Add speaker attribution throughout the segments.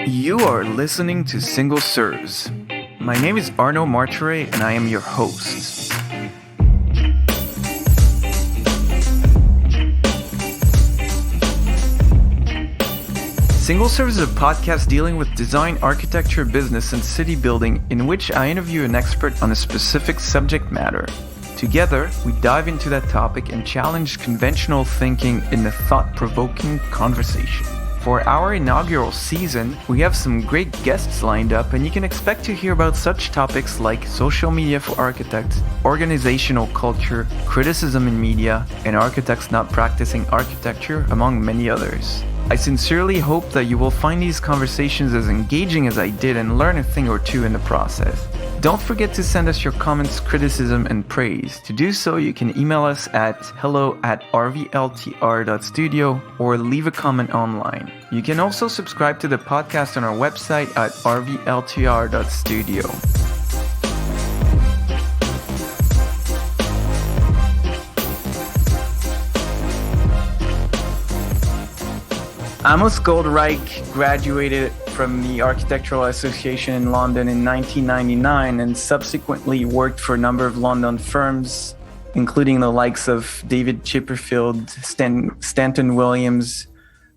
Speaker 1: You are listening to Single Serves. My name is Arno Martire and I am your host. Single Serves is a podcast dealing with design, architecture, business, and city building in which I interview an expert on a specific subject matter. Together, we dive into that topic and challenge conventional thinking in a thought-provoking conversation. For our inaugural season, we have some great guests lined up, and you can expect to hear about such topics like social media for architects, organizational culture, criticism in media, and architects not practicing architecture, among many others. I sincerely hope that you will find these conversations as engaging as I did and learn a thing or two in the process. Don't forget to send us your comments, criticism, and praise. To do so, you can email us at hello@rvltr.studio or leave a comment online. You can also subscribe to the podcast on our website at rvltr.studio. Amos Goldreich graduated from the Architectural Association in London in 1999 and subsequently worked for a number of London firms, including the likes of David Chipperfield, Stanton Williams,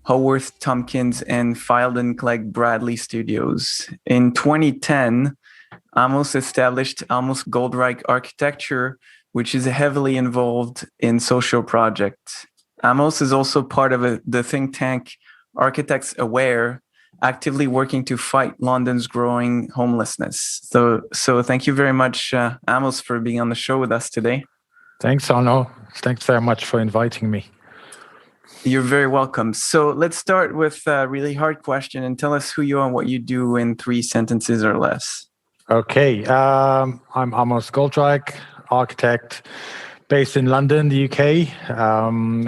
Speaker 1: Haworth, Tompkins, and Feilden, Clegg, Bradley Studios. In 2010, Amos established Amos Goldreich Architecture, which is heavily involved in social projects. Amos is also part of the think tank Architects Aware, actively working to fight London's growing homelessness. So thank you very much, Amos, for being on the show with us today.
Speaker 2: Thanks, Arno. Thanks very much for inviting me.
Speaker 1: You're very welcome. So let's start with a really hard question and tell us who you are and what you do in 3 sentences or less.
Speaker 2: Okay. I'm Amos Goldreich, architect based in London, the UK.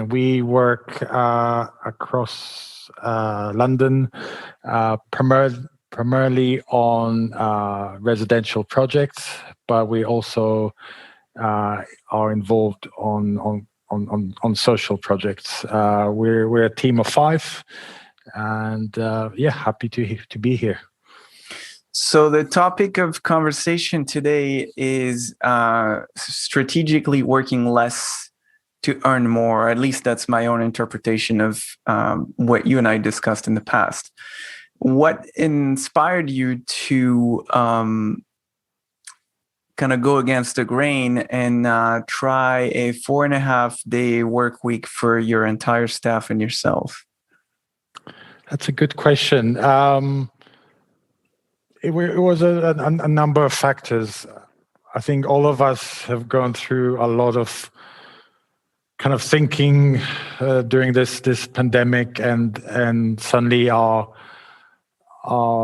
Speaker 2: We work across London, primarily on residential projects, but we also are involved on social projects. We're a team of 5, and happy to be here.
Speaker 1: So the topic of conversation today is strategically working less to earn more. At least that's my own interpretation of what you and I discussed in the past. What inspired you to kind of go against the grain and try a 4.5-day work week for your entire staff and yourself?
Speaker 2: That's a good question. It was a number of factors. I think all of us have gone through a lot of kind of thinking during this pandemic, and suddenly our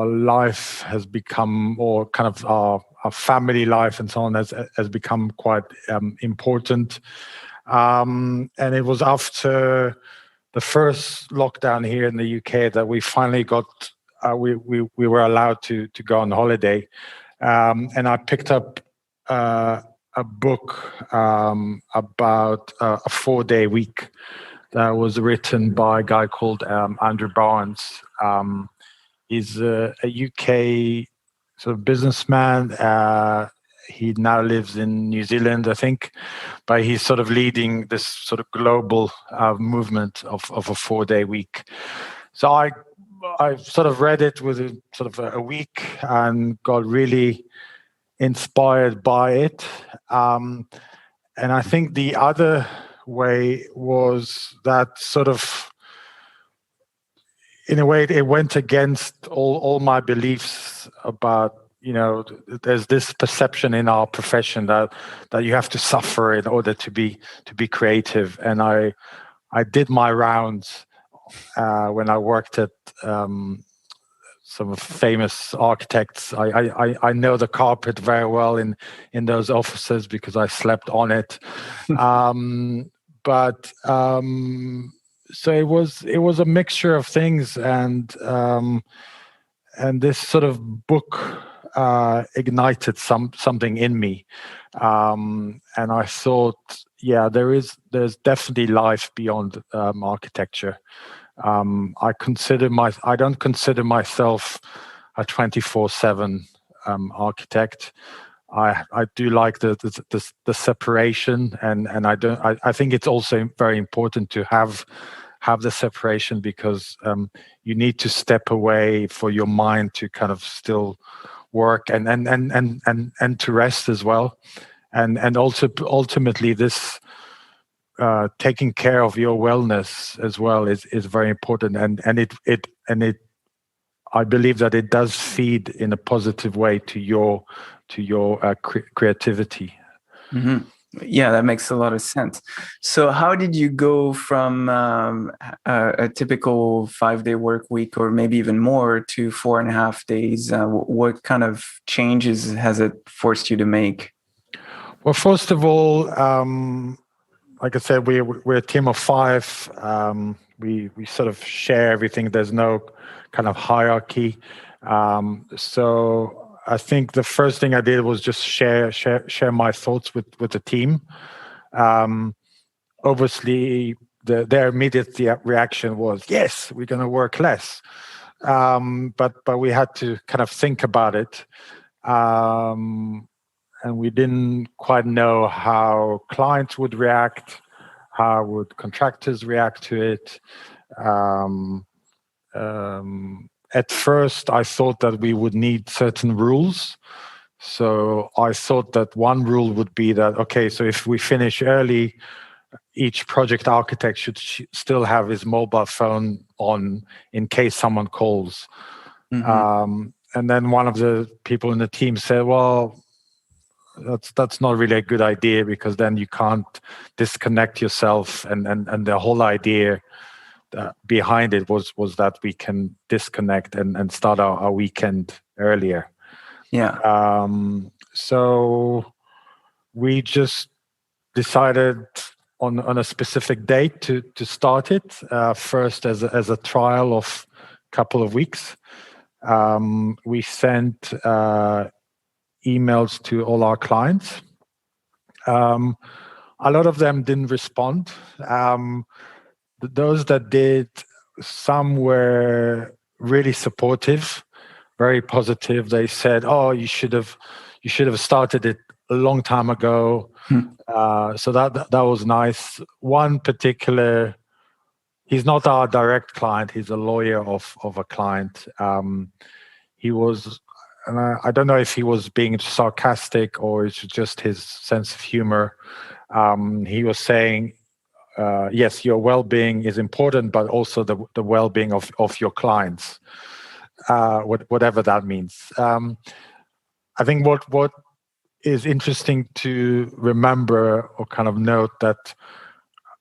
Speaker 2: life has become, or kind of our family life and so on has become quite important. And it was after the first lockdown here in the UK that we finally got. We were allowed to go on holiday, and I picked up a book about a 4-day week that was written by a guy called Andrew Barnes. He's a UK sort of businessman. He now lives in New Zealand, I think, but he's sort of leading this sort of global movement of a 4-day week. So I sort of read it within sort of a week and got really inspired by it. And I think the other way was that sort of, in a way, it went against all my beliefs about, there's this perception in our profession that you have to suffer in order to be creative. And I did my rounds when I worked at some famous architects. I know the carpet very well in those offices because I slept on it. So it was a mixture of things, and this sort of book ignited something in me, and I thought, there's definitely life beyond architecture. I don't consider myself a 24/7 architect. I do like the separation, and I think it's also very important to have the separation, because you need to step away for your mind to kind of still work and to rest as well, and also ultimately this taking care of your wellness as well is very important, and it I believe that it does feed in a positive way to your creativity.
Speaker 1: Mm-hmm. Yeah, that makes a lot of sense. So how did you go from a typical 5-day work week, or maybe even more, to 4.5 days? What kind of changes has it forced you to make?
Speaker 2: Well, first of all, like I said, we're a team of 5. We sort of share everything. There's no kind of hierarchy. So I think the first thing I did was just share my thoughts with the team. Obviously, their immediate reaction was, yes, we're going to work less. But we had to kind of think about it. And we didn't quite know how clients would react, how would contractors react to it. At first, I thought that we would need certain rules. So I thought that one rule would be that, okay, so if we finish early, each project architect should still have his mobile phone on in case someone calls. Mm-hmm. And then one of the people in the team said, well, that's not really a good idea, because then you can't disconnect yourself, and the whole idea behind it was that we can disconnect and start our weekend earlier.
Speaker 1: Yeah.
Speaker 2: So we just decided on a specific date to start it, first as a trial of a couple of weeks. We sent emails to all our clients. A lot of them didn't respond. Those that did, some were really supportive, very positive. They said, "Oh, you should have started it a long time ago." So that was nice. One particular, he's not our direct client. He's a lawyer of a client. He was, and I don't know if he was being sarcastic or it's just his sense of humor. He was saying, yes, your well-being is important, but also the well-being of your clients, whatever that means. I think what is interesting to remember or kind of note that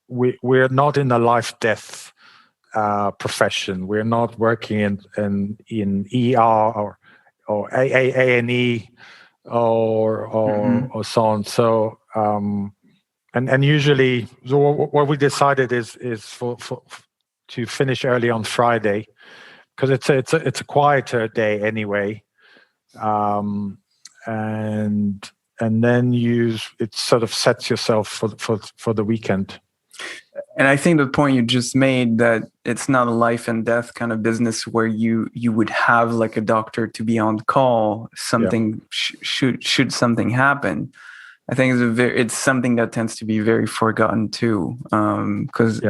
Speaker 2: we're not in a life-death profession. We're not working in ER or A&E or so on. So and usually, so what we decided is for to finish early on Friday, because it's a quieter day anyway, and then it sort of sets yourself for the weekend.
Speaker 1: And I think the point you just made, that it's not a life and death kind of business where you would have like a doctor to be on call, something should something happen. I think it's something that tends to be very forgotten too, because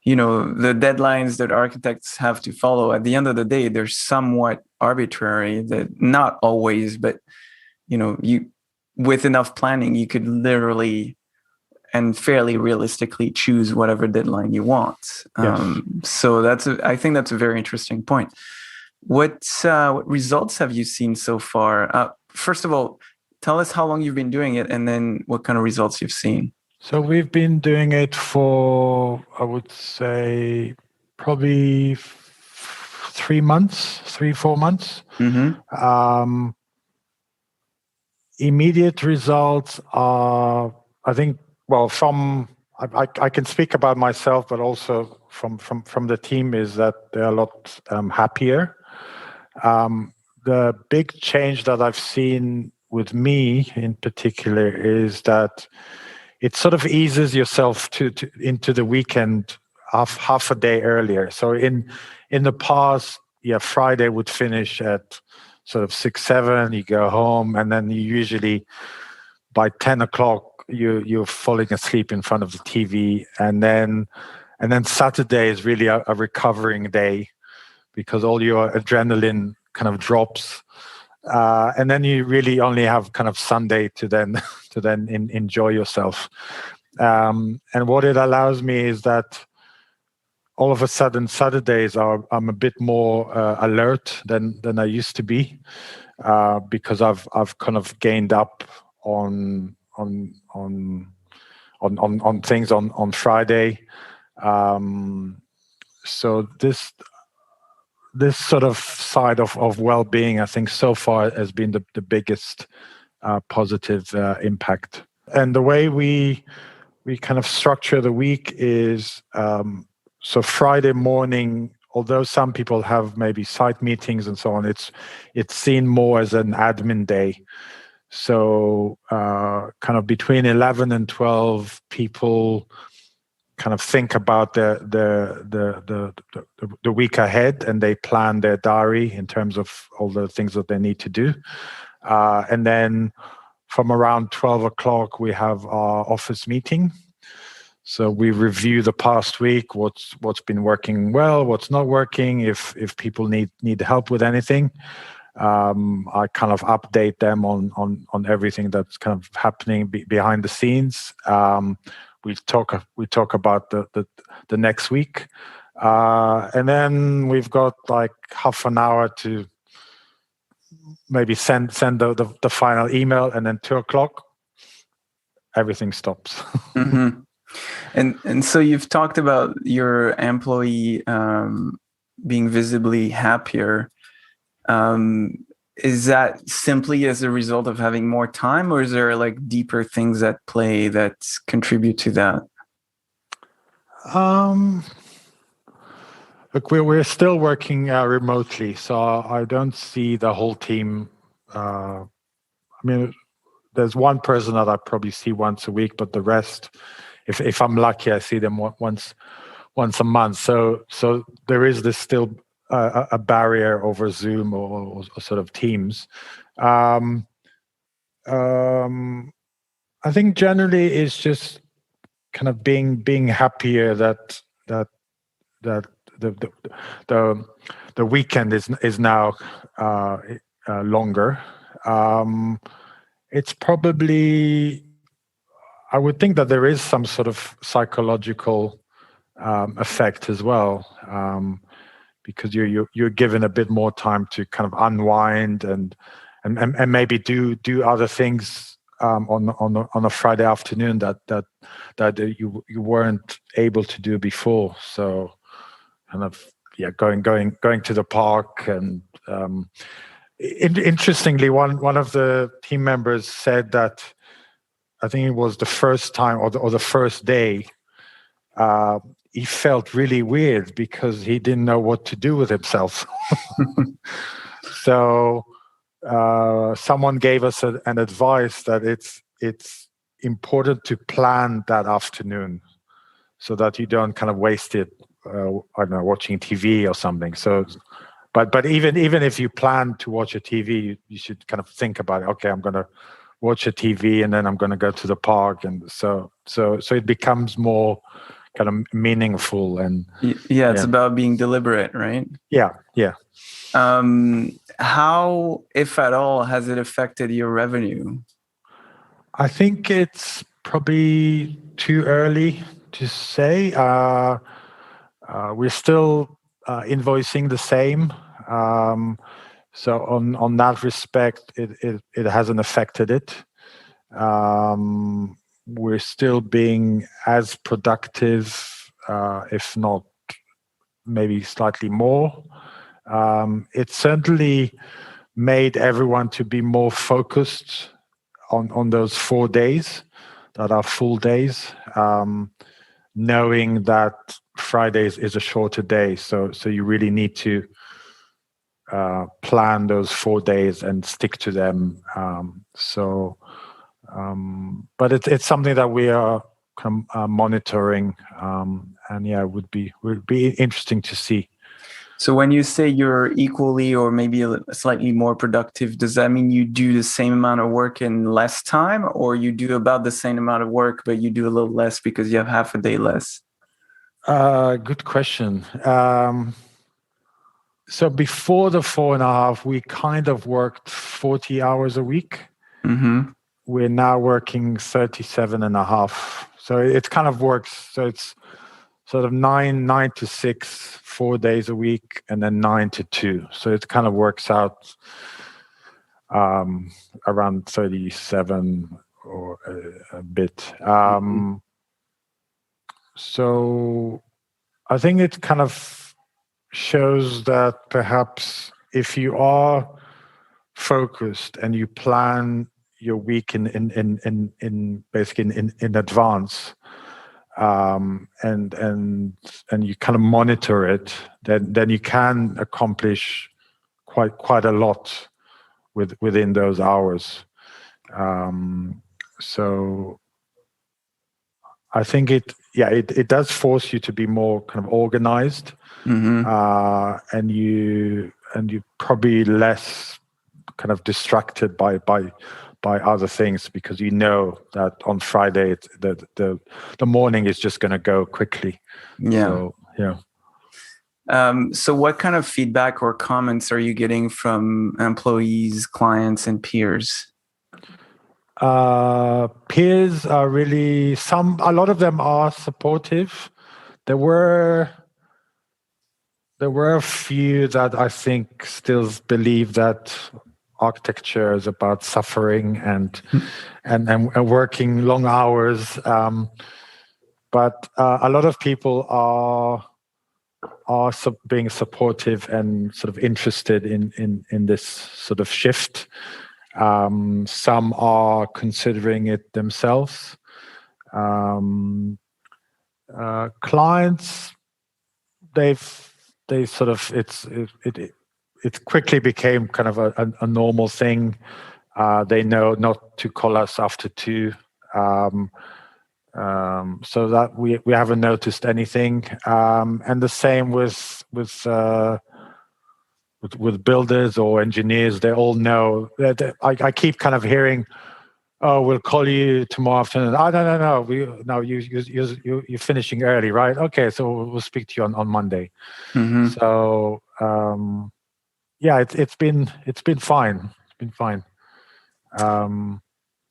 Speaker 1: you know, the deadlines that architects have to follow, at the end of the day, they're somewhat arbitrary. That not always, but you know, you with enough planning, you could literally and fairly realistically choose whatever deadline you want. So I think that's a very interesting point. What results have you seen so far? First of all, tell us how long you've been doing it, and then what kind of results you've seen.
Speaker 2: So we've been doing it for, I would say, probably 4 months. Mm-hmm. Immediate results are, I think, well, I can speak about myself, but also from the team, is that they're a lot happier. The big change that I've seen with me in particular is that it sort of eases yourself into the weekend half a day earlier. So in the past, Friday would finish at sort of 6-7. You go home, and then you usually by 10 o'clock you're falling asleep in front of the TV, and then Saturday is really a recovering day because all your adrenaline kind of drops, and then you really only have kind of Sunday to then enjoy yourself. And what it allows me is that all of a sudden Saturdays I'm a bit more alert than I used to be, because I've kind of gained up on things on Friday. So this sort of side of well-being, I think so far has been the biggest positive impact. And the way we kind of structure the week is, so Friday morning, although some people have maybe site meetings and so on, it's seen more as an admin day. So kind of between 11 and 12 people kind of think about the week ahead, and they plan their diary in terms of all the things that they need to do. And then from around 12 o'clock, we have our office meeting. So we review the past week, what's been working well, what's not working, if people need help with anything. I kind of update them on everything that's kind of happening behind the scenes. We talk about the next week, and then we've got like half an hour to maybe send the final email, and then 2 o'clock everything stops.
Speaker 1: Mm-hmm. And so you've talked about your employee being visibly happier. Is that simply as a result of having more time, or is there like deeper things at play that contribute to that?
Speaker 2: Look, we're still working remotely, so I don't see the whole team. I mean, there's one person that I probably see once a week, but the rest, if I'm lucky, I see them once a month. So there is this still a barrier over Zoom or sort of Teams. I think generally it's just kind of being happier that the weekend is now longer. It's probably, I would think that there is some sort of psychological effect as well, because you're given a bit more time to kind of unwind and maybe do other things on a Friday afternoon that you weren't able to do before. So kind of going to the park. And interestingly, one of the team members said that I think it was the first time or the first day, he felt really weird because he didn't know what to do with himself. So someone gave us an advice that it's important to plan that afternoon so that you don't kind of waste it, I don't know, watching TV or something. So, but even if you plan to watch a TV, you should kind of think about it. Okay, I'm going to watch a TV and then I'm going to go to the park, and so it becomes more kind of meaningful. And
Speaker 1: it's about being deliberate, right?
Speaker 2: Yeah.
Speaker 1: How, if at all, has it affected your revenue?
Speaker 2: I think it's probably too early to say. We're still invoicing the same. So on that respect, it hasn't affected it. We're still being as productive, if not maybe slightly more. It certainly made everyone to be more focused on those 4 days that are full days, knowing that Fridays is a shorter day. So you really need to plan those 4 days and stick to them. But it's something that we are monitoring, and yeah, would be interesting to see.
Speaker 1: So when you say you're equally or maybe slightly more productive, does that mean you do the same amount of work in less time, or you do about the same amount of work, but you do a little less because you have half a day less?
Speaker 2: Good question. So before the 4.5, we kind of worked 40 hours a week.
Speaker 1: Mm-hmm.
Speaker 2: We're now working 37.5. So it kind of works. So it's sort of 9 to 6, 4 days a week, and then 9 to 2. So it kind of works out around 37 or a bit. So I think it kind of shows that perhaps if you are focused and you plan your week in basically in advance, and you kind of monitor it, then you can accomplish quite a lot within those hours. So I think it does force you to be more kind of organized, and you probably less kind of distracted by other things, because you know that on Friday the morning is just going to go quickly.
Speaker 1: Yeah.
Speaker 2: So, yeah.
Speaker 1: So what kind of feedback or comments are you getting from employees, clients, and peers?
Speaker 2: Peers are really a lot of them are supportive. There were a few that I think still believe that architecture is about suffering and working long hours. But a lot of people are being supportive and sort of interested in this sort of shift. Some are considering it themselves. Clients, they sort of it quickly became kind of a normal thing. They know not to call us after 2. So that we haven't noticed anything. And the same with builders or engineers. They all know that. I keep kind of hearing, "Oh, we'll call you tomorrow afternoon." "Oh, no. You're finishing early, right? Okay, so we'll speak to you on Monday."
Speaker 1: Mm-hmm.
Speaker 2: So yeah, it's been fine. It's been fine.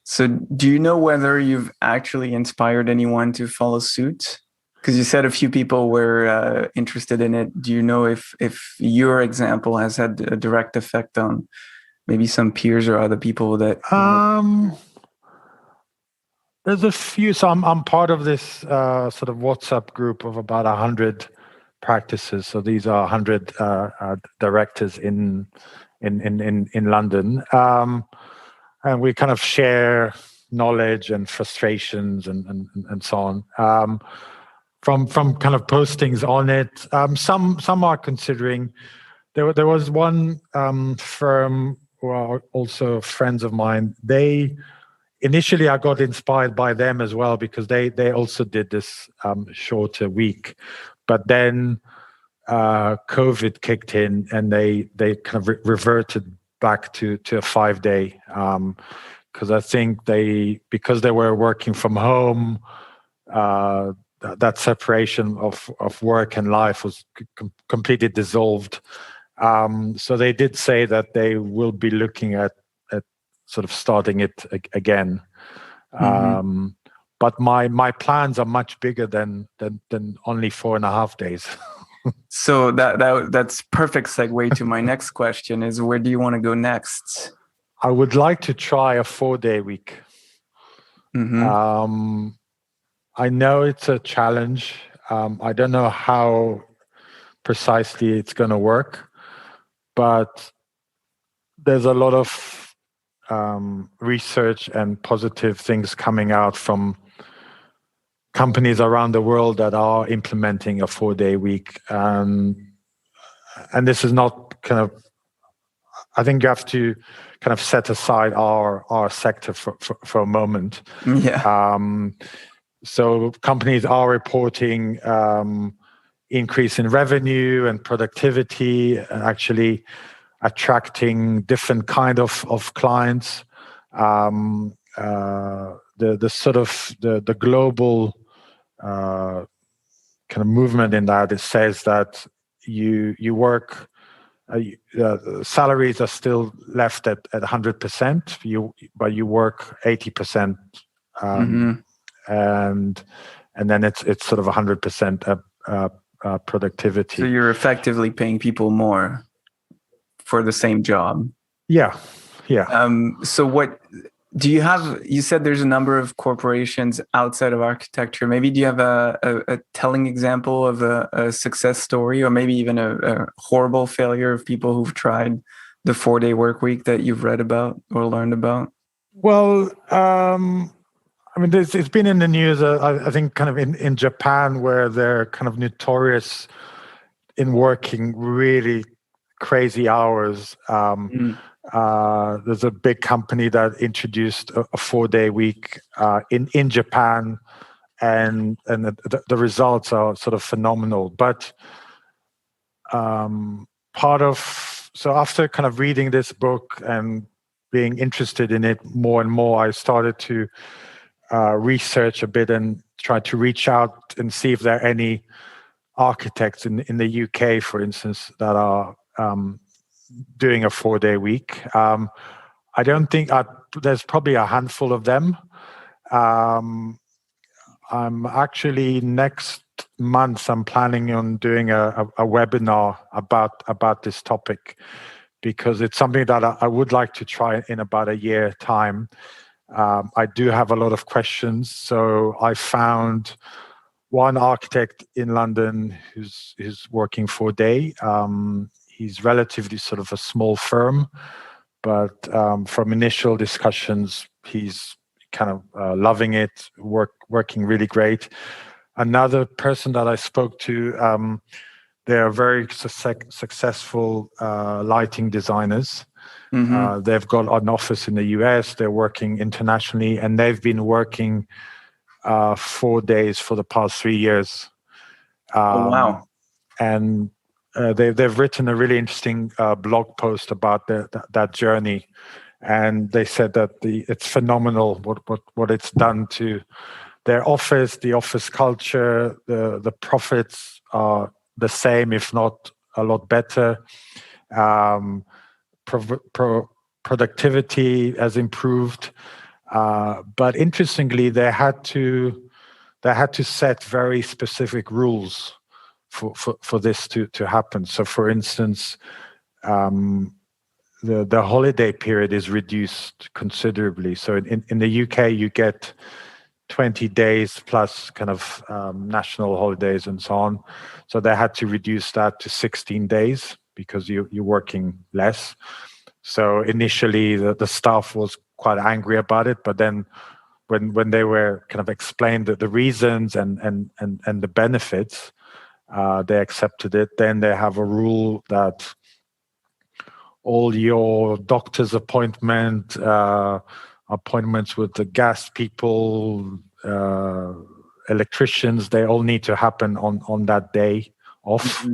Speaker 1: So do you know whether you've actually inspired anyone to follow suit? Because you said a few people were interested in it. Do you know if your example has had a direct effect on maybe some peers or other people that?
Speaker 2: There's a few. So I'm part of this sort of WhatsApp group of about 100 practices. So these are 100 directors in London, and we kind of share knowledge and frustrations and so on. From kind of postings on it, some are considering. There was one firm who are also friends of mine. Initially, I got inspired by them as well, because they also did this shorter week, but then COVID kicked in and they kind of reverted back to a 5-day, because I think because they were working from home, that separation of work and life was completely dissolved. So they did say that they will be looking at sort of starting it again. But my plans are much bigger than only 4.5 days.
Speaker 1: So that's perfect segue to my next question: is where do you want to go next?
Speaker 2: I would like to try a 4-day week. I know it's a challenge. I don't know how precisely it's going to work, but there's a lot of research and positive things coming out from companies around the world that are implementing a 4-day week. And this is not kind of, I think you have to kind of set aside our sector for a moment.
Speaker 1: Yeah.
Speaker 2: So companies are reporting increase in revenue and productivity, actually attracting different kind of clients. The sort of the global kind of movement in that, it says that you work, salaries are still left at 100%, but you work 80%, and then it's sort of 100% productivity.
Speaker 1: So you're effectively paying people more for the same job.
Speaker 2: Yeah.
Speaker 1: So what do you have? You said there's a number of corporations outside of architecture. Maybe do you have a telling example of a success story, or maybe even a horrible failure of people who've tried the 4-day work week that you've read about or learned about?
Speaker 2: Well, I mean, it's been in the news, I think, kind of in Japan, where they're kind of notorious in working really crazy hours. There's a big company that introduced a 4-day week in Japan, and the results are sort of phenomenal. But so after kind of reading this book and being interested in it more and more, I started to research a bit and try to reach out and see if there are any architects in the UK, for instance, that are doing a 4-day week. I don't think there's probably a handful of them. I'm actually next month, I'm planning on doing a webinar about this topic, because it's something that I would like to try in about a year time. I do have a lot of questions. So I found one architect in London who's working 4-day. He's relatively sort of a small firm, but from initial discussions, he's kind of loving it, working really great. Another person that I spoke to, they're very successful lighting designers. They've got an office in the US. They're working internationally, and they've been working 4 days for the past 3 years.
Speaker 1: Oh, wow.
Speaker 2: And they've written a really interesting blog post about that journey, and they said that it's phenomenal what it's done to their office, the office culture. The profits are the same, if not a lot better. Productivity has improved, but interestingly, they had to set very specific rules for this to happen. So, for instance, the holiday period is reduced considerably. So, in the UK, you get 20 days plus kind of national holidays and so on. So they had to reduce that to 16 days because you're working less. So initially the staff was quite angry about it, but then when they were kind of explained the reasons and the benefits, they accepted it. Then they have a rule that all your doctor's appointments with the gas people, electricians, they all need to happen on that day off.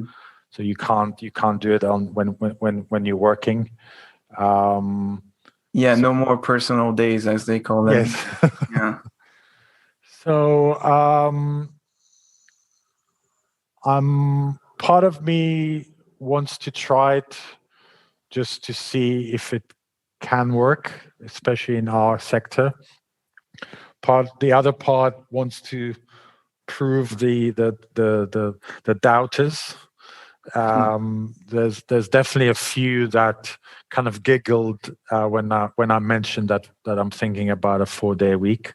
Speaker 2: So you can't do it on when you're working.
Speaker 1: No more personal days, as they call them.
Speaker 2: Yes.
Speaker 1: Yeah.
Speaker 2: So part of me wants to try it just to see if it can work, especially in our sector. The other part wants to prove the doubters. There's definitely a few that kind of giggled when I mentioned that I'm thinking about a 4-day week.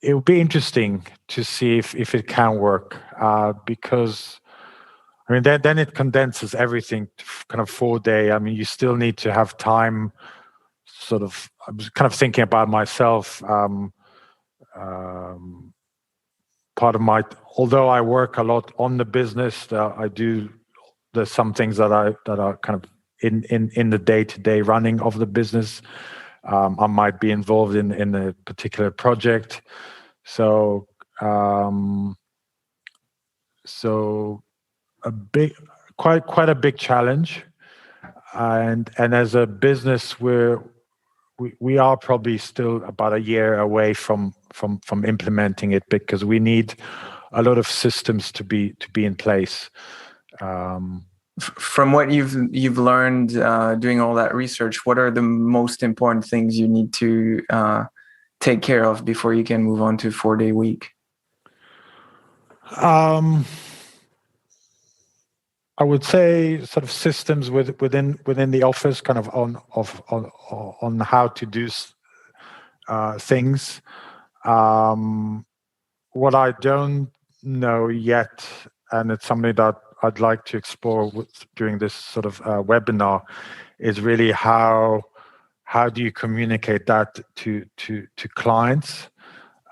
Speaker 2: It would be interesting to see if it can work, because I mean then it condenses everything to kind of 4-day. I mean, you still need to have time. Sort of, I was kind of thinking about myself. Although I work a lot on the business, there's some things that are kind of in the day-to-day running of the business. I might be involved in a particular project. So quite a big challenge, and as a business, we are probably still about a year away from implementing it, because we need a lot of systems to be in place.
Speaker 1: From what you've learned doing all that research, what are the most important things you need to take care of before you can move on to a 4-day week?
Speaker 2: I would say sort of systems within the office, kind of on how to do things. What I don't know yet, and it's something that I'd like to explore during this sort of webinar, is really how do you communicate that to clients,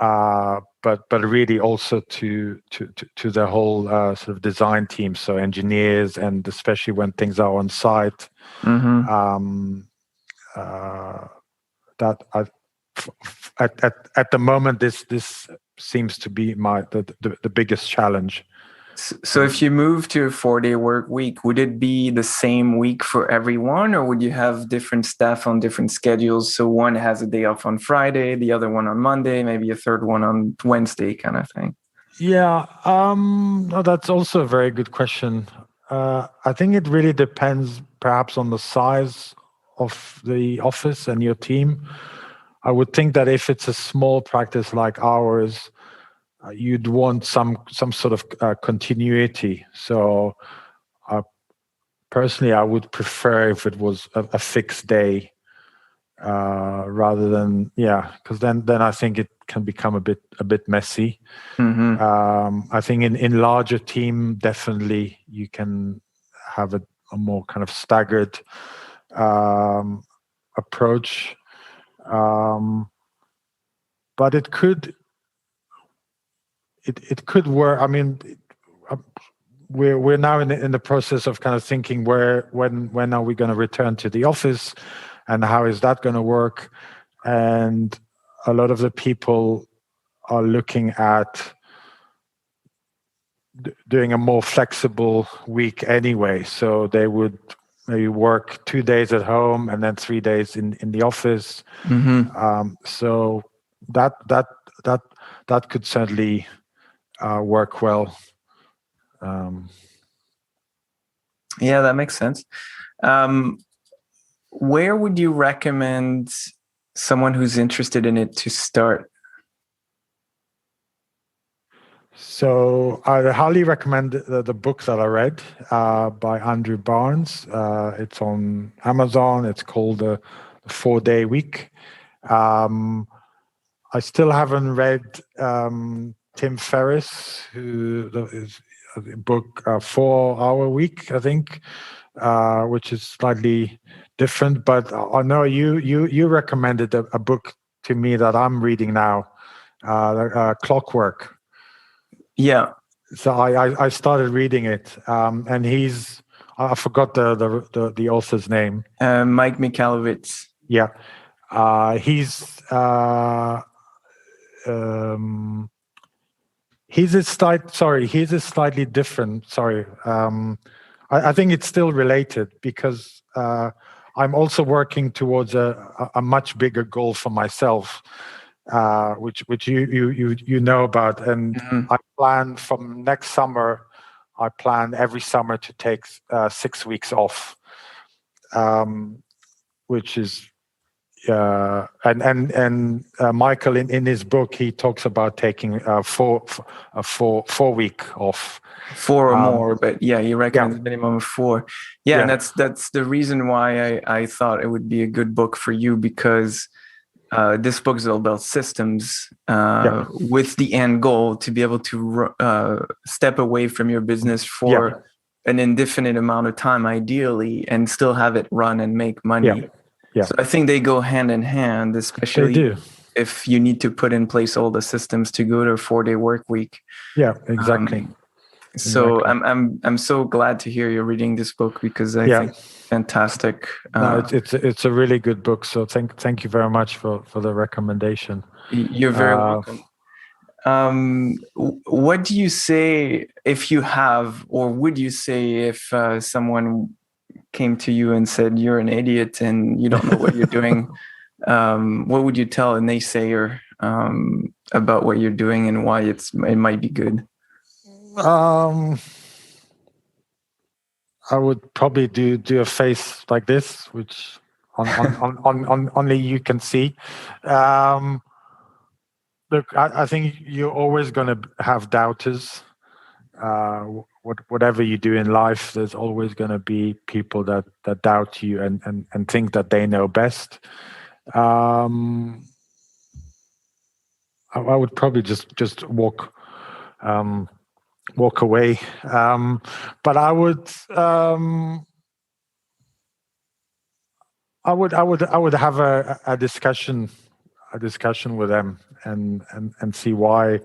Speaker 2: but really also to the whole sort of design team, so engineers, and especially when things are on site. That at the moment, this seems to be the biggest challenge.
Speaker 1: So if you move to a 4-day work week, would it be the same week for everyone, or would you have different staff on different schedules? So one has a day off on Friday, the other one on Monday, maybe a third one on Wednesday, kind of thing?
Speaker 2: Yeah, no, that's also a very good question. I think it really depends perhaps on the size of the office and your team. I would think that if it's a small practice like ours, you'd want some sort of continuity. So personally, I would prefer if it was a fixed day rather than, because then I think it can become a bit messy. I think in larger team, definitely you can have a more kind of staggered approach, but it could work. I mean, we're now in the process of kind of thinking when are we going to return to the office, and how is that going to work? And a lot of the people are looking at doing a more flexible week anyway. So they would maybe work 2 days at home and then 3 days in the office. So that could certainly work well.
Speaker 1: Yeah, that makes sense. Where would you recommend someone who's interested in it to start?
Speaker 2: So I highly recommend the book that I read by Andrew Barnes. It's on Amazon. It's called The 4-Day Week. I still haven't read Tim Ferriss, who is a book 4-Hour Week, I think, which is slightly different. But I know you recommended a book to me that I'm reading now, Clockwork.
Speaker 1: Yeah.
Speaker 2: So I started reading it, and I forgot the author's name.
Speaker 1: Mike Michalowicz.
Speaker 2: Yeah, he's a slightly different. Sorry, I think it's still related, because I'm also working towards a much bigger goal for myself, which you know about, and I plan from next summer. I plan every summer to take 6 weeks off, which is and Michael in his book, he talks about taking 4 week off.
Speaker 1: 4 or more, but yeah, he recommends a minimum of 4. And that's the reason why I thought it would be a good book for you, because this book is all about systems with the end goal to be able to step away from your business for an indefinite amount of time, ideally, and still have it run and make money. So I think they go hand in hand, especially if you need to put in place all the systems to go to a 4-day work week.
Speaker 2: Yeah, exactly.
Speaker 1: So
Speaker 2: Exactly.
Speaker 1: I'm so glad to hear you're reading this book, because I think it's fantastic.
Speaker 2: No, it's a really good book. So thank you very much for the recommendation.
Speaker 1: You're very welcome. What do you say if you have, or would you say if someone came to you and said you're an idiot and you don't know what you're doing? What would you tell a naysayer about what you're doing and why it might be good?
Speaker 2: I would probably do a face like this, which on only you can see. Look, I think you're always going to have doubters. Whatever you do in life, there's always going to be people that doubt you and think that they know best. I would probably just walk away. But I would have a discussion with them and see why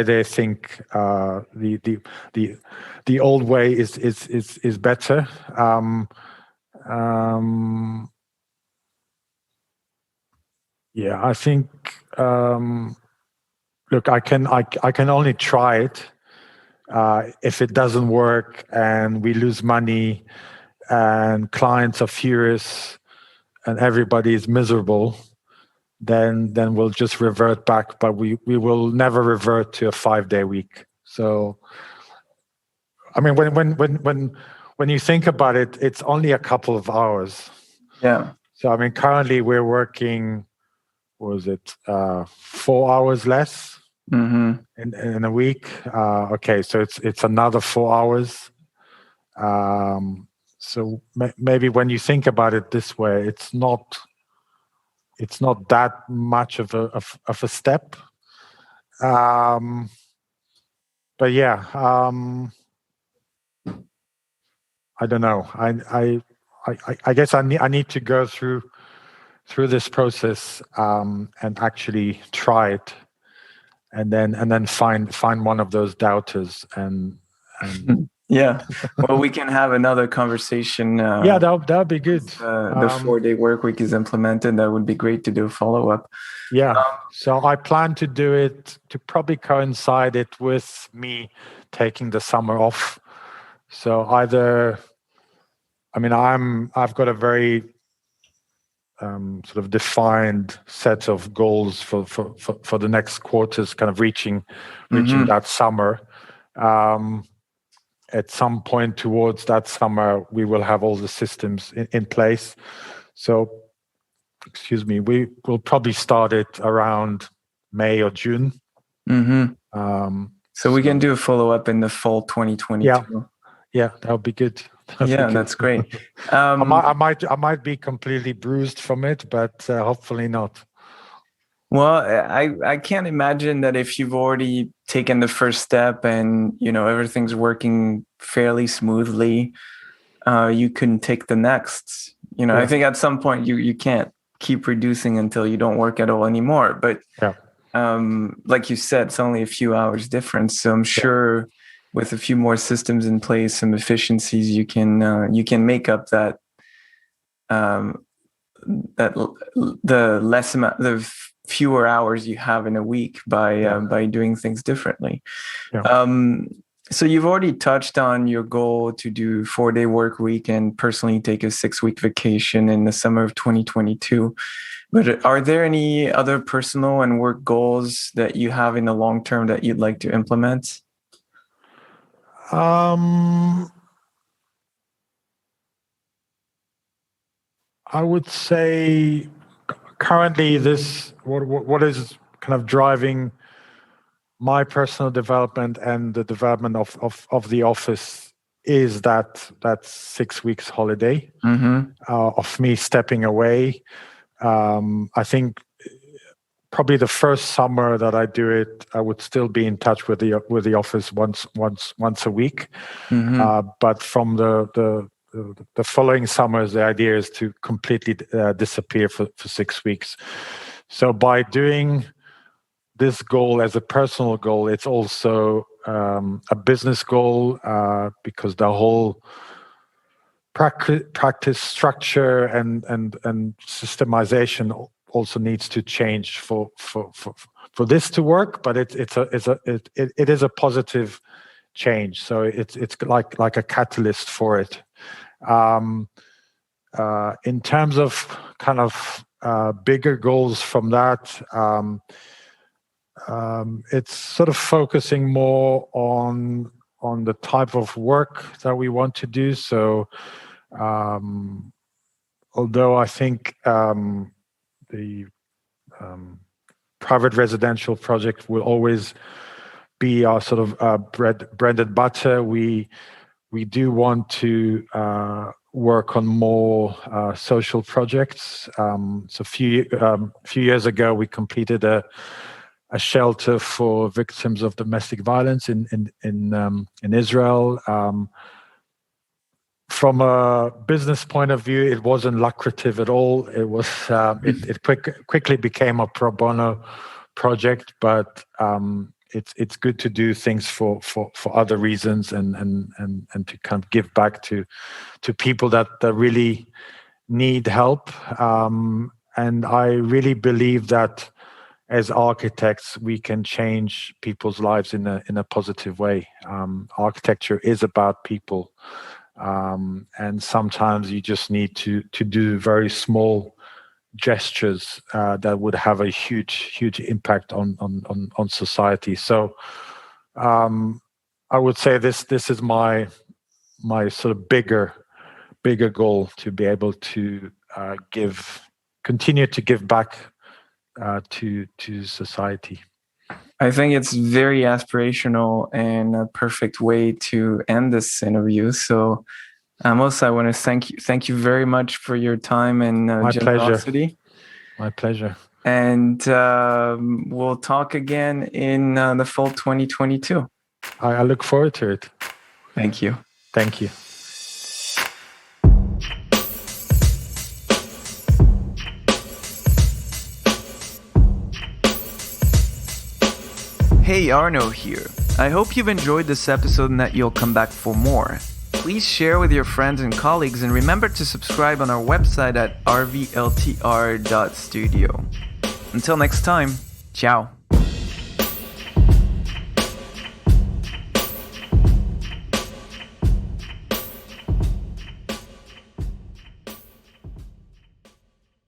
Speaker 2: they think the old way is better. Yeah, I think. Look, I can only try it. If it doesn't work and we lose money and clients are furious and everybody is miserable, then we'll just revert back. But we will never revert to a 5-day week. So, I mean, when you think about it, it's only a couple of hours.
Speaker 1: Yeah.
Speaker 2: So, I mean, currently we're working, 4 hours less in a week. Okay, so it's another 4 hours. So maybe when you think about it this way, it's not that much of a step. But yeah, I don't know. I guess I need to go through this process and actually try it, and then find one of those doubters and
Speaker 1: yeah. Well, we can have another conversation.
Speaker 2: Yeah, that would be good.
Speaker 1: The 4-day work week is implemented. That would be great to do a follow-up.
Speaker 2: Yeah. So I plan to do it to probably coincide it with me taking the summer off. So either, I mean, I've got a very sort of defined set of goals for the next quarters, kind of reaching that summer. At some point towards that summer, we will have all the systems in place. So, we will probably start it around May or June.
Speaker 1: So we can do a follow-up in the fall 2022.
Speaker 2: Yeah, that would be good.
Speaker 1: That's great.
Speaker 2: I might be completely bruised from it, but hopefully not.
Speaker 1: Well, I can't imagine that if you've already taken the first step and everything's working fairly smoothly, you can take the next. I think at some point you can't keep reducing until you don't work at all anymore. But like you said, it's only a few hours difference. So I'm sure with a few more systems in place, some efficiencies, you can make up that the less amount, the fewer hours you have in a week by doing things differently. So you've already touched on your goal to do 4-day work week and personally take a 6-week vacation in the summer of 2022. But are there any other personal and work goals that you have in the long term that you'd like to implement?
Speaker 2: I would say currently what is kind of driving my personal development and the development of the office is that 6 weeks holiday of me stepping away. I think probably the first summer that I do it, I would still be in touch with the office once a week. But from the following summers, the idea is to completely disappear for 6 weeks. So by doing this goal as a personal goal, it's also a business goal, because the whole practice structure and systemization also needs to change for this to work. But it is a positive change. So it's like a catalyst for it. In terms of kind of bigger goals from that, it's sort of focusing more on the type of work that we want to do. So although I think the private residential project will always be our sort of bread and butter, we do want to work on more social projects. So a few years ago, we completed a shelter for victims of domestic violence in Israel. From a business point of view, it wasn't lucrative at all. It was it quickly became a pro bono project, but it's good to do things for other reasons and to kind of give back to people that really need help. And I really believe that as architects, we can change people's lives in a positive way. Architecture is about people. And sometimes you just need to do very small gestures that would have a huge impact on society. So I would say this is my sort of bigger goal, to be able to continue to give back to society.
Speaker 1: I think it's very aspirational and a perfect way to end this interview. So, Amos, I want to thank you very much for your time and generosity.
Speaker 2: My pleasure.
Speaker 1: And we'll talk again in the fall 2022.
Speaker 2: I look forward to it.
Speaker 1: Thank you.
Speaker 2: Thank you.
Speaker 1: Hey, Arno here. I hope you've enjoyed this episode and that you'll come back for more. Please share with your friends and colleagues, and remember to subscribe on our website at rvltr.studio. Until next time, ciao.